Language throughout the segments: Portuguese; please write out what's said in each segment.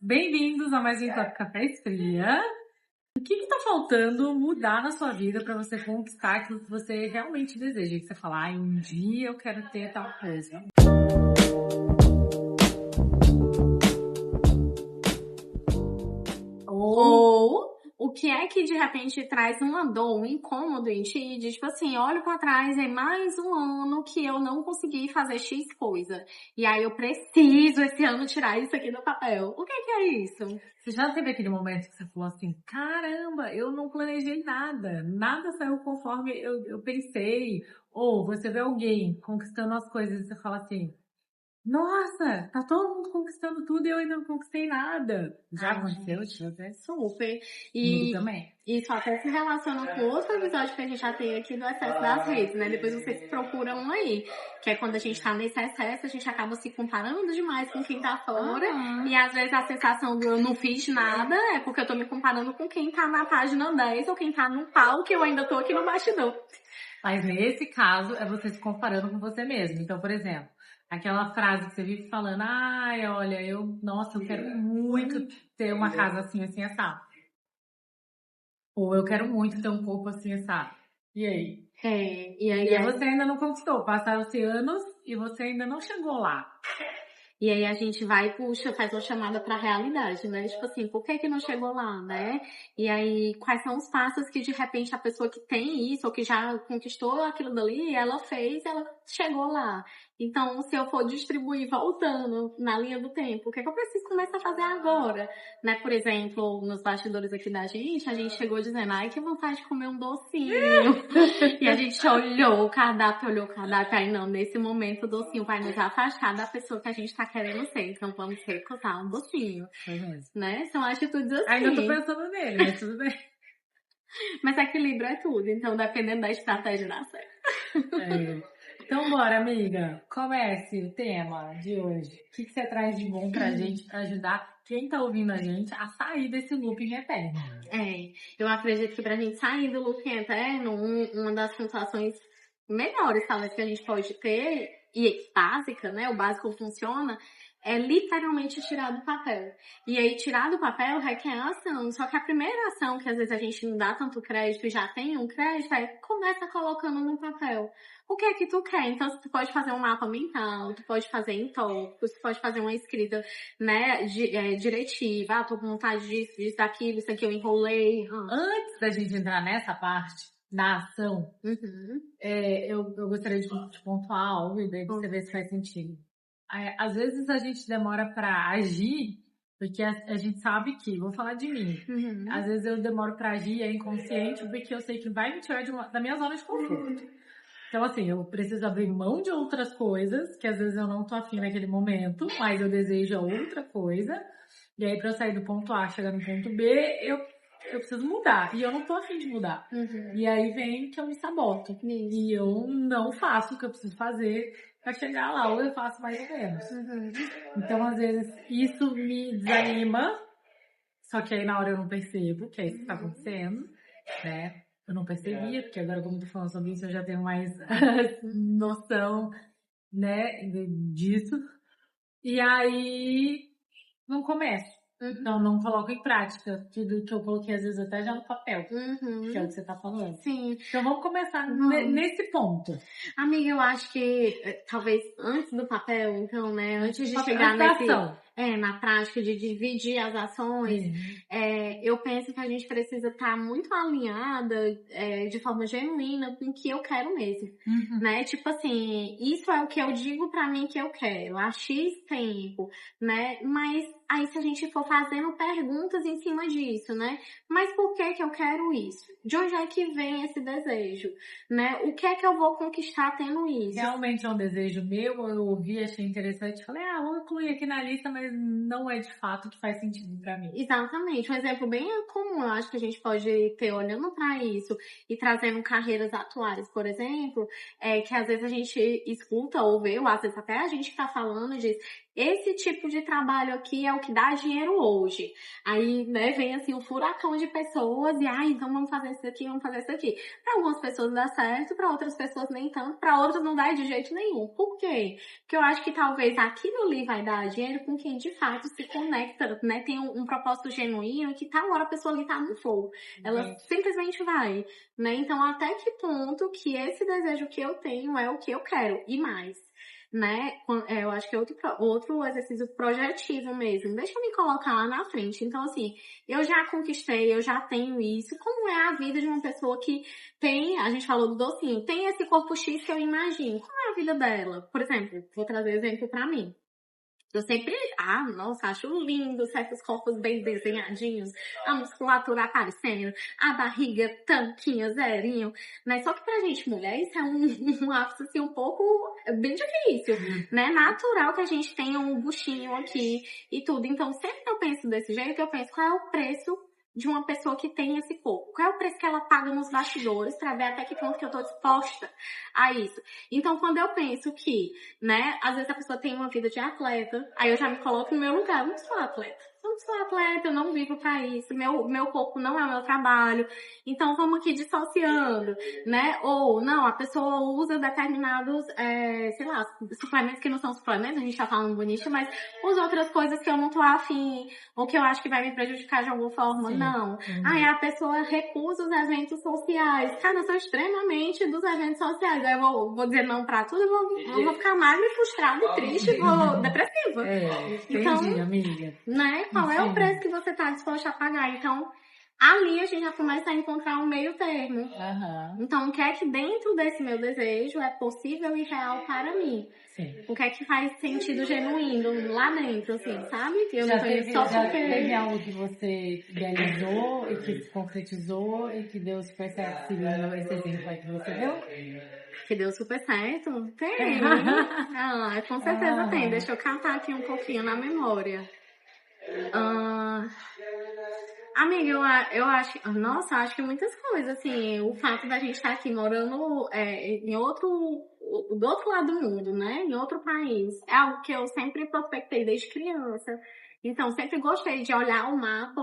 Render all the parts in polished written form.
bem-vindos a mais um Enquanto Café Esfria. O que tá faltando mudar na sua vida para você conquistar aquilo que você realmente deseja? Que você fala, um dia eu quero ter tal coisa. Ou o que é que de repente traz uma dor, um incômodo em ti, de tipo assim, olho pra trás, é mais um ano que eu não consegui fazer X coisa. E aí eu preciso esse ano tirar isso aqui do papel. O que é isso? Você já teve aquele momento que você falou assim, caramba, eu não planejei nada saiu conforme eu pensei. Ou você vê alguém conquistando as coisas e você fala assim, nossa, tá todo mundo conquistando tudo e eu ainda não conquistei nada. Já aconteceu, tipo, super. Comigo também. Isso até se relaciona com outro episódio que a gente já tem aqui do excesso das redes, né? Depois vocês procuram um aí. Que é quando a gente tá nesse excesso, a gente acaba se comparando demais com quem tá fora. E às vezes a sensação do eu não fiz nada é porque eu tô me comparando com quem tá na página 10 ou quem tá no pau que eu ainda tô aqui no bastidor. Mas nesse caso, é você se comparando com você mesmo. Então, por exemplo, aquela frase que você vive falando, ai, olha, eu quero muito ter uma casa assim, assim, assado. Ou eu quero muito ter um corpo assim, assado. E aí? E aí você ainda não conquistou. Passaram-se anos e você ainda não chegou lá. E aí a gente vai e puxa, faz uma chamada pra realidade, né? Tipo assim, por que não chegou lá, né? E aí, quais são os passos que de repente a pessoa que tem isso, ou que já conquistou aquilo dali, ela chegou lá. Então, se eu for distribuir voltando na linha do tempo, o que eu preciso começar a fazer agora? Né? Por exemplo, nos bastidores aqui da gente, a gente chegou dizendo, ai, que vontade de comer um docinho. E a gente olhou o cardápio, aí não, nesse momento o docinho vai nos afastar da pessoa que a gente tá querendo ser, então vamos recusar um docinho, né? São atitudes assim. Ainda tô pensando nele, mas tudo bem. Mas equilíbrio é tudo, então dependendo da estratégia dá certo. Então bora, amiga, comece o tema de hoje. O que você traz de bom pra gente, pra ajudar quem tá ouvindo a gente a sair desse looping eterno? Eu acredito que pra gente sair do looping eterno, uma das sensações melhores, talvez, que a gente pode ter, e básica, né? O básico funciona, é literalmente tirar do papel. E aí, tirar do papel requer ação. Só que a primeira ação, que às vezes a gente não dá tanto crédito e já tem um crédito, é começa colocando no papel. O que é que tu quer? Então, tu pode fazer um mapa mental, tu pode fazer em tópicos, tu pode fazer uma escrita, né, diretiva. Tô com vontade disso, daquilo, isso aqui eu enrolei. Antes da gente entrar nessa parte, na ação, eu gostaria de pontuar algo e daí você vê se faz sentido. Às vezes a gente demora pra agir, porque a gente sabe que, vou falar de mim, às vezes eu demoro pra agir, é inconsciente, porque eu sei que vai me tirar da minha zona de conforto. Então assim, eu preciso abrir mão de outras coisas, que às vezes eu não tô afim naquele momento, mas eu desejo outra coisa, e aí pra eu sair do ponto A, chegar no ponto B, eu preciso mudar, e eu não tô afim de mudar. E aí vem que eu me saboto, e eu não faço o que eu preciso fazer pra chegar lá, ou eu faço mais ou menos. Então, às vezes, isso me desanima, só que aí na hora eu não percebo que é isso que tá acontecendo, né? Eu não percebia, porque agora como eu tô falando sobre isso, eu já tenho mais noção, né, disso. E aí, não começo. Então, não coloco em prática tudo que eu coloquei, às vezes, até já no papel. Que é o que você tá falando. Sim. Então, vamos começar nesse ponto. Amiga, eu acho que, talvez, antes do papel, então, né, antes de chegar na prática de dividir as ações, eu penso que a gente precisa estar muito alinhada, de forma genuína com o que eu quero mesmo, né? Tipo assim, isso é o que eu digo pra mim que eu quero, há X tempo, né? Mas aí se a gente for fazendo perguntas em cima disso, né? Mas por que eu quero isso? De onde é que vem esse desejo? Né? O que é que eu vou conquistar tendo isso? Realmente é um desejo meu, eu ouvi, achei interessante, falei, vou incluir aqui na lista, mas não é de fato que faz sentido pra mim. Exatamente, um exemplo bem comum, eu acho que a gente pode ter olhando pra isso e trazendo carreiras atuais, por exemplo, que às vezes a gente escuta ou vê, ou às vezes até a gente que tá falando diz, esse tipo de trabalho aqui é o que dá dinheiro hoje. Aí, né, vem assim um furacão de pessoas e, então vamos fazer isso aqui, vamos fazer isso aqui. Para algumas pessoas dá certo, para outras pessoas nem tanto, para outras não dá de jeito nenhum. Por quê? Porque eu acho que talvez aquilo ali vai dar dinheiro com quem de fato se conecta, né, tem um propósito genuíno que tal hora a pessoa ali tá no flow. Ela simplesmente vai, né? Então, até que ponto que esse desejo que eu tenho é o que eu quero e mais, né? Eu acho que é outro exercício projetivo mesmo. Deixa eu me colocar lá na frente. Então, assim, eu já conquistei, eu já tenho isso. Como é a vida de uma pessoa que tem, a gente falou do docinho, tem esse corpo X que eu imagino. Como é a vida dela? Por exemplo, vou trazer exemplo pra mim. Eu sempre, nossa, acho lindo certos corpos bem desenhadinhos, a musculatura aparecendo, a barriga tanquinho, zerinho, né? Só que pra gente mulher isso é um ápice assim um pouco, bem difícil, né? Natural que a gente tenha um buchinho aqui e tudo. Então sempre que eu penso desse jeito, eu penso qual é o preço de uma pessoa que tem esse corpo. Qual é o preço que ela paga nos bastidores para ver até que ponto que eu tô disposta a isso. Então, quando eu penso que, né, às vezes a pessoa tem uma vida de atleta, aí eu já me coloco no meu lugar. Eu não sou atleta. Eu não sou atleta, eu não vivo pra isso. Meu corpo não é o meu trabalho. Então, vamos aqui dissociando, né? Ou, não, a pessoa usa determinados, sei lá, suplementos que não são suplementos, a gente tá falando bonito, mas usa outras coisas que eu não tô afim, ou que eu acho que vai me prejudicar de alguma forma. Sim. Não. A pessoa recusa os eventos sociais. Cara, eu sou extremamente dos eventos sociais. Aí eu vou dizer não pra tudo, eu vou ficar magra e frustrada e triste, vou depressiva. Entendi, amiga. Né? Qual é o preço que você tá disposto a pagar? Então, ali a gente já começa a encontrar um meio termo. Então, o que é que dentro desse meu desejo é possível e real para mim? Sim. O que é que faz sentido genuíno lá dentro, assim, sabe? Eu já teve algo que você idealizou e que se concretizou e que deu super certo seguindo esse exemplo aí que você deu? Que deu super certo? Tem. Com certeza tem. Deixa eu cantar aqui um pouquinho na memória. Amiga, eu acho, nossa, acho que muitas coisas, assim, o fato da gente estar aqui morando do outro lado do mundo, né, em outro país, é algo que eu sempre prospectei desde criança. Então, sempre gostei de olhar o mapa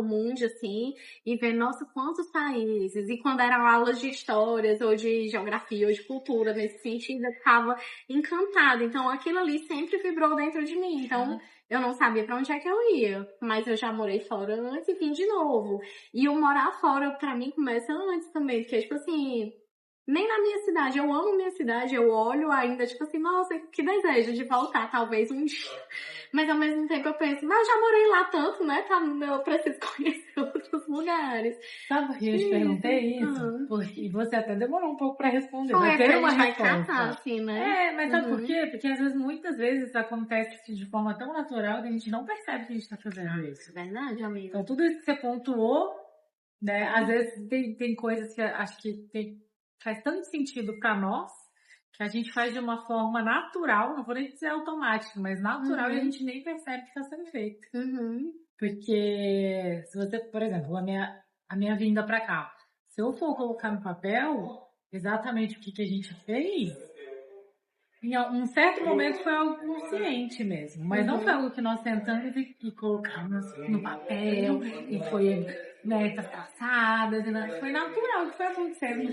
mundi, assim, e ver, nossa, quantos países. E quando eram aulas de histórias, ou de geografia, ou de cultura, nesse sentido, eu ficava encantada. Então, aquilo ali sempre vibrou dentro de mim. Então, eu não sabia pra onde é que eu ia, mas eu já morei fora antes e vim de novo. E o morar fora, pra mim, começa antes também, porque, tipo assim, nem na minha cidade, eu amo minha cidade, eu olho ainda, tipo assim, nossa, que desejo de voltar, talvez um dia. Mas ao mesmo tempo eu penso, mas eu já morei lá tanto, né, eu preciso conhecer outros lugares. Sabe por que eu te perguntei isso? Porque você até demorou um pouco pra responder, vai ter uma resposta. Catar, assim, né? Mas sabe por quê? Porque às vezes, muitas vezes, acontece de forma tão natural que a gente não percebe que a gente tá fazendo isso. Verdade, amiga. Então tudo isso que você pontuou, né, às vezes tem coisas que acho que faz tanto sentido pra nós, que a gente faz de uma forma natural, não vou nem dizer automática, mas natural, e a gente nem percebe que está sendo feito. Porque, se você, por exemplo, a minha vinda pra cá, se eu for colocar no papel exatamente o que a gente fez, em um certo momento foi algo consciente mesmo, mas não foi algo que nós sentamos e colocamos no papel, e foi metas traçadas, foi natural que foi acontecendo.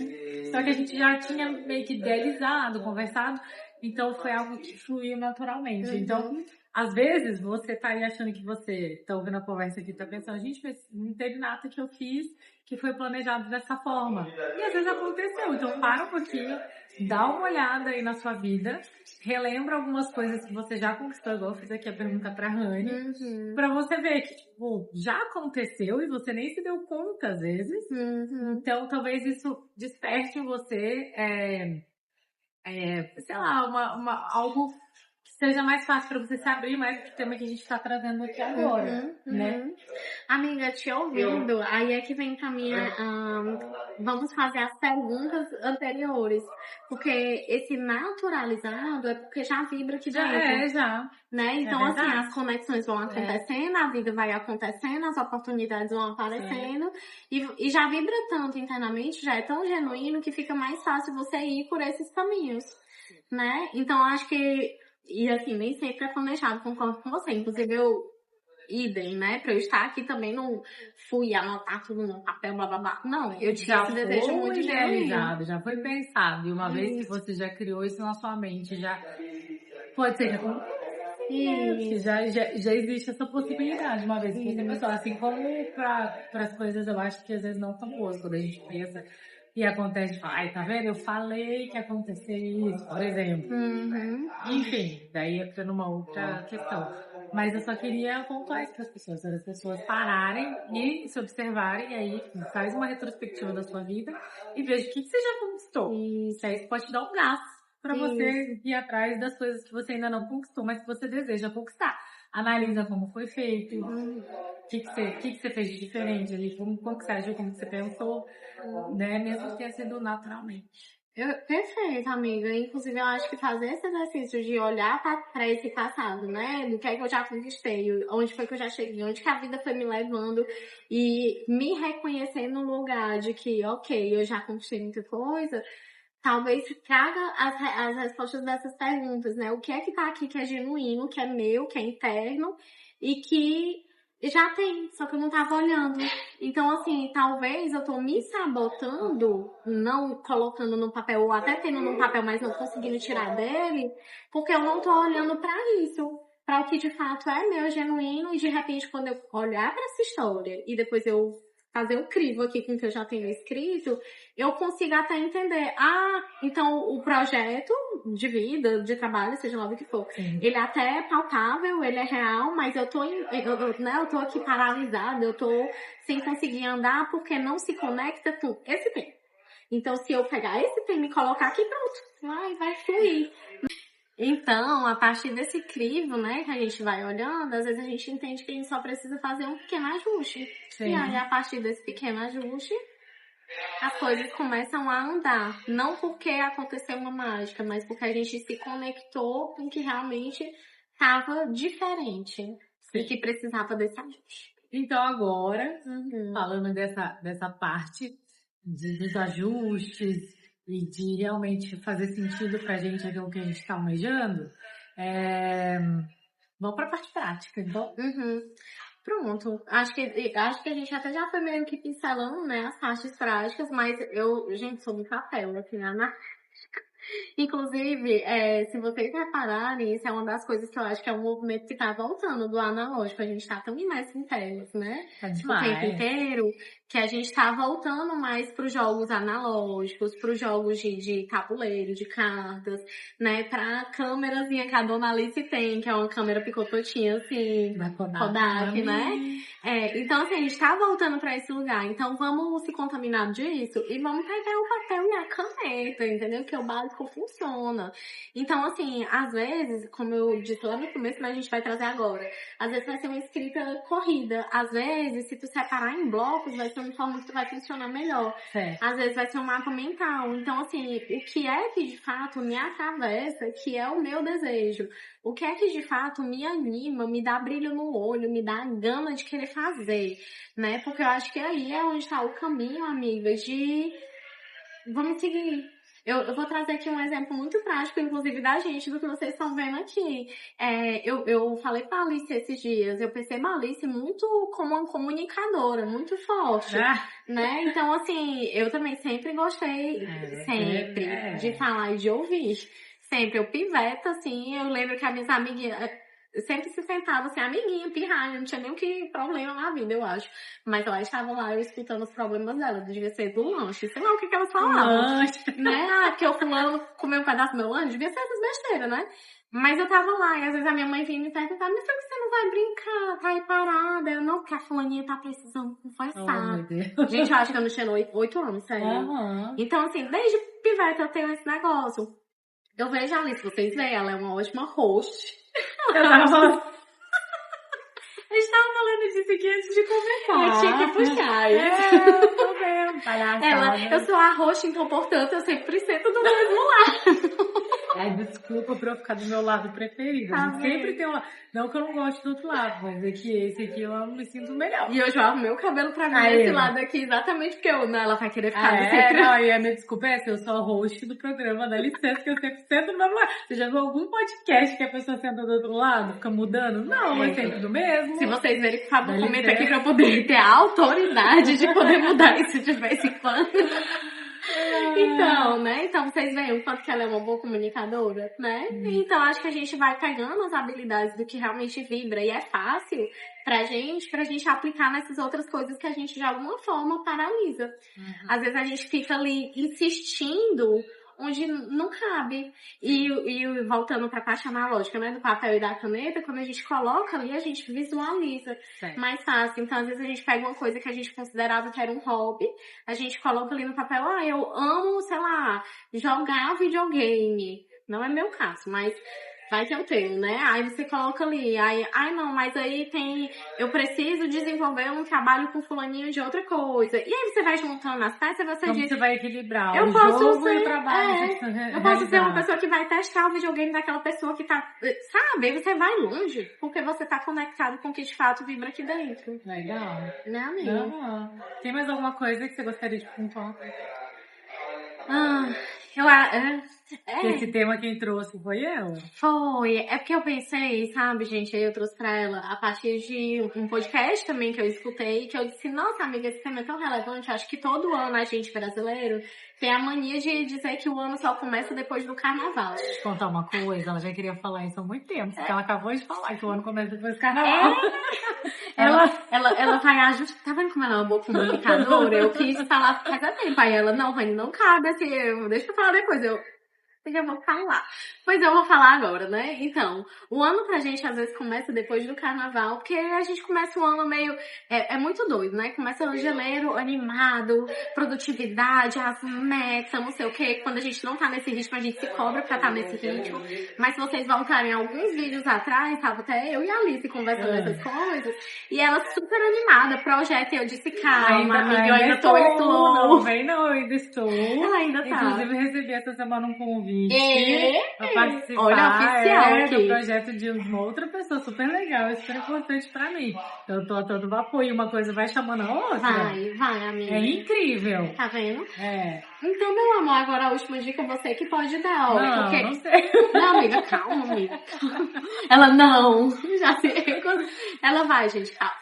Só que a gente já tinha meio que idealizado, conversado, então foi algo que fluiu naturalmente. Então, às vezes, você tá aí achando que você tá ouvindo a conversa aqui, tá pensando, gente, mas não teve nada que eu fiz que foi planejado dessa forma. E às vezes aconteceu. Então, para um pouquinho, dá uma olhada aí na sua vida, relembra algumas coisas que você já conquistou, igual eu fiz aqui a pergunta pra Rani, pra você ver que, tipo, já aconteceu e você nem se deu conta, às vezes. Então, talvez isso desperte em você, sei lá, algo que seja mais fácil para você se abrir mais pro tema que a gente tá trazendo aqui agora, né? Amiga, te ouvindo, aí é que vem pra mim, vamos fazer as perguntas anteriores, porque esse naturalizado é porque já vibra aqui dentro. Já. Né? Então, assim, as conexões vão acontecendo, a vida vai acontecendo, as oportunidades vão aparecendo, e já vibra tanto internamente, já é tão genuíno que fica mais fácil você ir por esses caminhos, né? Então, acho que, e assim, nem sempre é planejado, concordo com você. Inclusive, idem, né? Pra eu estar aqui também não fui anotar tudo no papel, blá blá blá. Não, eu tinha Já esse desejo foi muito idealizado, já foi pensado. E uma vez que Isso. você já criou isso na sua mente, já pode ser que aconteça. Isso. Já existe essa possibilidade, uma vez que você pensou. Assim como para as coisas, eu acho que às vezes não tão boas, quando a gente pensa e acontece, fala, ai, tá vendo? Eu falei que ia acontecer isso, por exemplo. Enfim, daí entra numa outra questão. Mas eu só queria pontuar isso para as pessoas pararem e se observarem, e aí faz uma retrospectiva da sua vida e veja o que você já conquistou. Isso aí pode te dar um gás para você ir atrás das coisas que você ainda não conquistou, mas que você deseja conquistar. Analisa como foi feito, o que você fez de diferente ali, como que você agiu, como que você pensou, né? Mesmo que tenha sido naturalmente. Perfeito, amiga. Inclusive, eu acho que fazer esse exercício de olhar para esse passado, né? Do que é que eu já conquistei, onde foi que eu já cheguei, onde que a vida foi me levando e me reconhecer no lugar de que, ok, eu já conquistei muita coisa, talvez traga as respostas dessas perguntas, né? O que é que tá aqui que é genuíno, que é meu, que é interno e que já tem, só que eu não tava olhando. Então, assim, talvez eu tô me sabotando, não colocando no papel, ou até tendo no papel, mas não conseguindo tirar dele, porque eu não tô olhando pra isso. Pra o que de fato é meu, genuíno, e de repente quando eu olhar pra essa história e depois eu fazer o crivo aqui com o que eu já tenho escrito, eu consigo até entender, então o projeto de vida, de trabalho, seja lá o que for, ele até é palpável, ele é real, mas eu tô aqui paralisada, eu tô sem conseguir andar porque não se conecta com esse tema. Então, se eu pegar esse tema e colocar aqui, pronto, vai fluir. Então, a partir desse crivo, né, que a gente vai olhando, às vezes a gente entende que a gente só precisa fazer um pequeno ajuste. Sim. E aí, a partir desse pequeno ajuste, as coisas começam a andar. Não porque aconteceu uma mágica, mas porque a gente se conectou com o que realmente estava diferente. Sim. E que precisava desse ajuste. Então, agora, falando dessa parte dos ajustes, e de realmente fazer sentido pra gente aquilo que a gente tá almejando, vamos pra parte prática, então. Pronto. Acho que a gente até já foi meio que pincelando, né, as partes práticas, mas gente, sou muito papel aqui, né? Inclusive, se vocês repararem, isso é uma das coisas que eu acho que é um movimento que tá voltando do analógico. A gente tá tão imerso em telas, né? O tempo inteiro, que a gente tá voltando mais pros jogos analógicos, pros jogos de tabuleiro, de cartas, né? Pra câmerazinha que a Dona Alice tem, que é uma câmera picototinha, assim, Kodak, né? Então, assim, a gente tá voltando pra esse lugar. Então, vamos se contaminar disso e vamos pegar o papel e a caneta, entendeu? Que é o básico funciona. Então, assim, às vezes, como eu disse lá no começo, mas a gente vai trazer agora, às vezes vai ser uma escrita corrida. Às vezes, se tu separar em blocos, vai ser uma forma que tu vai funcionar melhor. Às vezes vai ser um mapa mental. Então, assim, o que é que de fato me atravessa, que é o meu desejo? O que é que de fato me anima, me dá brilho no olho, me dá gana de querer fazer, né? Porque eu acho que aí é onde está o caminho, amiga, de vamos seguir. Eu vou trazer aqui um exemplo muito prático, inclusive da gente, do que vocês estão vendo aqui. Eu falei pra Alice esses dias, eu percebo a Alice muito como uma comunicadora, muito forte, né? Então, assim, eu também sempre gostei, de falar e de ouvir. Sempre, eu piveta, assim, eu lembro que as minhas amiguinhas sempre se sentavam assim, amiguinha, pirralha, não tinha nem que problema na vida, eu acho. Mas elas estavam lá, eu escutando os problemas delas, devia ser do lanche, sei lá o que elas falavam. Né? Que o fulano comeu um pedaço do meu lanche, devia ser essas besteiras, né? Mas eu tava lá, e às vezes a minha mãe vinha me perguntar, mas por que você não vai brincar? Tá aí parada? Eu não, porque a fulaninha tá precisando conversar. Gente, eu acho que eu não tinha 8 anos, sério. Então, assim, desde pivete eu tenho esse negócio. Eu vejo a Alice, vocês veem, ela é uma ótima host. Eu tava falando... A gente tava falando disso aqui antes de conversar. Eu tinha que puxar isso. Eu tô vendo, palhaçada. Eu sou a host, então, portanto, eu sempre sento do mesmo lado. É desculpa pra eu ficar do meu lado preferido. A gente sempre tem uma... Não que eu não goste do outro lado, mas é que esse aqui eu me sinto melhor. E eu jogo meu cabelo pra mim desse lado aqui, exatamente porque ela vai querer ficar sempre... Não, e a minha desculpa é essa, eu sou a host do programa, dá licença que eu sempre sento do mesmo lado. Você já viu algum podcast que a pessoa senta do outro lado, fica mudando? Não, é sempre do mesmo. Se vocês verem que o Fábio comenta aqui pra eu poder ter a autoridade de poder mudar isso de vez em quando. Então, né? Então vocês veem o quanto que ela é uma boa comunicadora, né? Então acho que a gente vai pegando as habilidades do que realmente vibra e é fácil pra gente aplicar nessas outras coisas que a gente de alguma forma paralisa. Às vezes a gente fica ali insistindo onde não cabe. E voltando pra parte analógica, né, do papel e da caneta, quando a gente coloca ali, a gente visualiza mais fácil. Então, às vezes a gente pega uma coisa que a gente considerava que era um hobby, a gente coloca ali no papel, eu amo, sei lá, jogar videogame. Não é meu caso, mas vai que eu tenho, né? Aí você coloca ali, não, mas aí eu preciso desenvolver um trabalho com fulaninho de outra coisa. E aí você vai juntando as peças e você Como diz... você vai equilibrar eu o posso jogo ser, e o trabalho. Eu posso ser uma pessoa que vai testar o videogame daquela pessoa que tá... Sabe? Aí você vai longe, porque você tá conectado com o que de fato vibra aqui dentro. Legal. Né, amiga? Não. Tem mais alguma coisa que você gostaria de pontuar? Esse tema quem trouxe foi ela? Foi. É porque eu pensei, sabe, gente, aí eu trouxe pra ela a partir de um podcast também que eu escutei, que eu disse, nossa, amiga, esse tema é tão relevante, acho que todo ano a gente brasileiro tem a mania de dizer que o ano só começa depois do carnaval. Deixa eu te contar uma coisa, ela já queria falar isso há muito tempo, porque ela acabou de falar que o ano começa depois do carnaval. Ela vai ajustar, tá vendo como ela é uma boa comunicadora? Eu quis falar faz tempo, aí ela, não, Rani, não cabe assim, deixa eu falar depois, eu vou falar. Pois eu vou falar agora, né? Então, o ano pra gente às vezes começa depois do carnaval, porque a gente começa o ano meio... É muito doido, né? Começa o janeiro animado, produtividade, as metas, não sei o quê. Quando a gente não tá nesse ritmo, a gente se cobra pra estar nesse ritmo. Mas se vocês voltarem alguns vídeos atrás, tava até eu e a Alice conversando essas coisas, e ela super animada, projeto, e eu disse, calma, amiga, eu ainda tô slow. Não vem não, eu ainda estou. Ela ainda tá. Inclusive, eu recebi essa semana um convite pra participar oficial do projeto de uma outra pessoa super legal, super importante pra mim. Eu tô a todo vapor e uma coisa vai chamando a outra. Vai, amiga. É incrível. Tá vendo? É. Então, meu amor, agora a última dica você que pode dar, ó. Não sei. Não, amiga, calma, amiga. Ela não. Já se... Ela vai, gente, calma.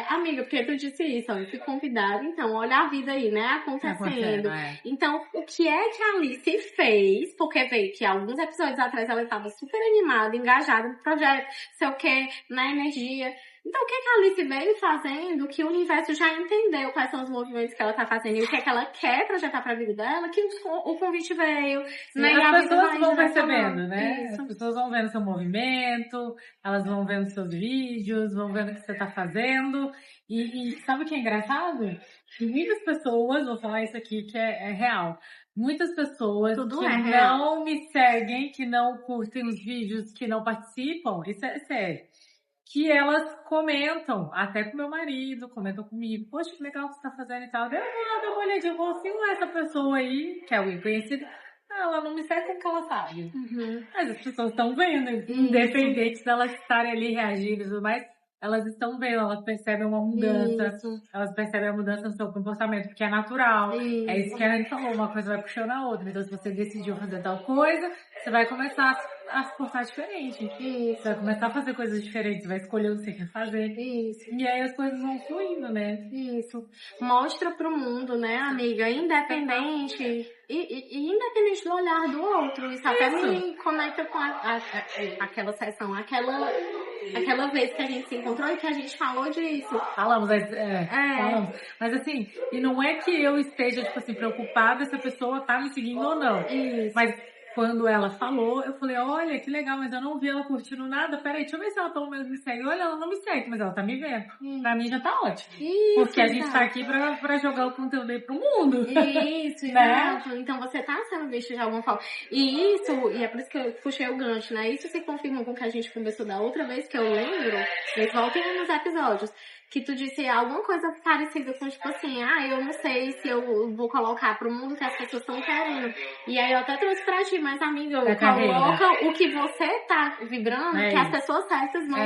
Amiga, porque tu disse isso, ó, eu fui convidada, então, olha a vida aí, né, acontecendo. Então, o que é que a Alice fez, porque veio que alguns episódios atrás ela estava super animada, engajada no projeto, sei o que, na energia. Então, o que a Alice veio fazendo, que o universo já entendeu quais são os movimentos que ela tá fazendo e o que é que ela quer projetar pra vida dela, que o convite veio. Sim, né? as pessoas vão percebendo, né? Isso. As pessoas vão vendo seu movimento, elas vão vendo seus vídeos, vão vendo o que você tá fazendo. E sabe o que é engraçado? Que muitas pessoas, vou falar isso aqui que é real, muitas pessoas que não me seguem, que não curtem os vídeos, que não participam, isso é sério. Que elas comentam, até com meu marido, comentam comigo, poxa, que legal que você tá fazendo e tal. Eu vou lá dar uma olhadinha, eu vou assim, essa pessoa aí, que é alguém conhecido, ela não me segue como que ela sabe. Mas as pessoas estão vendo, independente delas estarem ali reagindo e tudo mais, elas estão vendo, elas percebem uma mudança, elas percebem a mudança no seu comportamento, porque é natural. É isso que a Anne falou, uma coisa vai puxando a outra. Então, se você decidiu fazer tal coisa, você vai começar a se portar diferente. Você vai começar a fazer coisas diferentes, vai escolher o que você quer fazer. E aí as coisas vão fluindo, né? Mostra pro mundo, né, amiga? Independente... E independente do olhar do outro. Isso até me conecta com aquela sessão, aquela vez que a gente se encontrou e que a gente falou disso. Falamos. Mas assim, e não é que eu esteja, tipo assim, preocupada se a pessoa tá me seguindo ou não. Mas quando ela falou, eu falei, olha, que legal, mas eu não vi ela curtindo nada. Peraí, deixa eu ver se ela pelo menos me segue. Olha, ela não me segue, mas ela tá me vendo. Pra mim já tá ótimo. Porque a gente tá aqui pra jogar o conteúdo aí pro mundo. Isso, exato. Então você tá sendo visto de alguma forma. E é por isso que eu puxei o gancho, né? Isso se confirma com o que a gente conversou da outra vez, que eu lembro, vocês voltem nos episódios, que tu disse alguma coisa parecida com, tipo assim, eu não sei se eu vou colocar pro mundo que as pessoas estão querendo. E aí eu até trouxe pra ti, mas amiga, coloca o que você tá vibrando, que as pessoas certas vão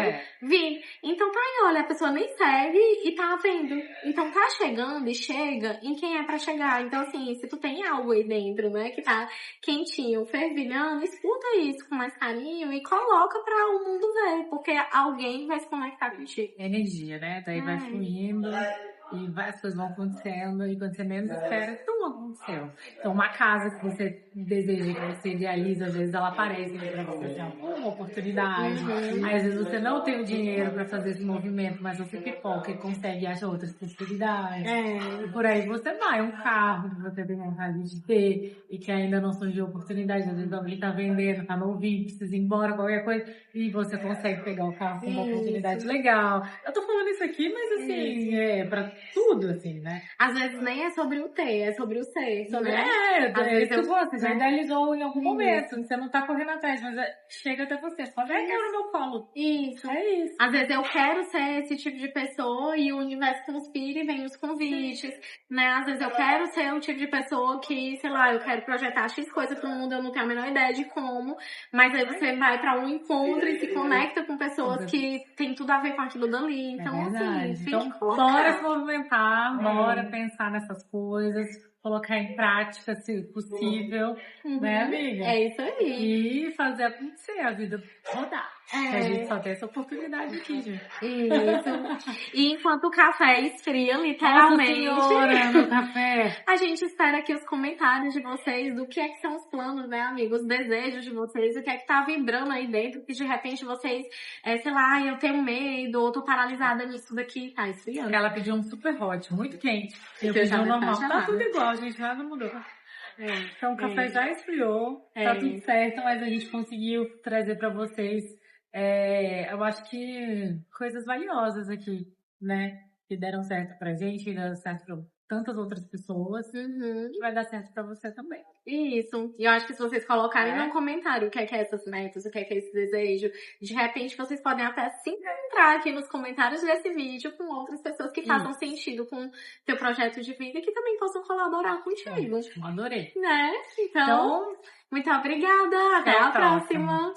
vir. Então tá aí, olha, a pessoa nem segue e tá vendo. Então tá chegando e chega em quem é pra chegar. Então assim, se tu tem algo aí dentro, né, que tá quentinho, fervilhando, escuta isso com mais carinho e coloca pra o mundo ver, porque alguém vai se conectar contigo. Energia, né? Daí vai fluindo e as coisas vão acontecendo e quando você menos espera, tudo aconteceu. Então uma casa que você deseja, que você idealiza, às vezes ela aparece pra você, assim, uma oportunidade. Aí às vezes você não tem o dinheiro pra fazer esse movimento, mas você pipoca e consegue achar outras possibilidades. E por aí você vai, um carro que você tem vontade de ter e que ainda não surgiu oportunidade, às vezes alguém tá vendendo, tá novinho, precisa ir embora, qualquer coisa, e você consegue pegar o carro com uma oportunidade legal. Eu tô falando isso aqui, mas assim, pra tudo, assim, né? Às vezes nem é sobre o ter, é sobre o ser. Às vezes você já idealizou em algum momento, você não tá correndo atrás, mas chega até você, só vem no meu colo. Isso. É isso. Às vezes eu quero ser esse tipo de pessoa e o universo conspira e vem os convites, né? Às vezes eu quero ser o tipo de pessoa que, sei lá, eu quero projetar X coisa pro mundo, eu não tenho a menor ideia de como, mas aí você vai pra um encontro e se conecta com pessoas que tem tudo a ver com aquilo dali. Então, assim, então, bora se movimentar, bora pensar nessas coisas, colocar em prática, se possível, né, amiga? É isso aí. E fazer acontecer, a vida rodar. A gente só tem essa oportunidade aqui, gente. Isso. E enquanto o café esfria, literalmente. Nossa senhora, no café. A gente espera aqui os comentários de vocês, do que é que são os planos, né, amigos? Os desejos de vocês, o que é que tá vibrando aí dentro, que de repente vocês, sei lá, eu tenho medo, ou tô paralisada nisso daqui, tá esfriando. Ela pediu um super hot, muito quente. Eu pedi um normal. Tá tudo igual, gente, nada mudou. Então o café já esfriou, tá tudo certo, mas a gente conseguiu trazer pra vocês, eu acho que coisas valiosas aqui, né? Que deram certo pra gente, que deram certo pra tantas outras pessoas, que vai dar certo pra você também. Isso. E eu acho que se vocês colocarem no comentário o que é essas metas, o que é esse desejo, de repente vocês podem até se encontrar aqui nos comentários desse vídeo com outras pessoas que façam sentido com teu projeto de vida e que também possam colaborar contigo. Adorei. Né? Então, muito obrigada. Até a próxima.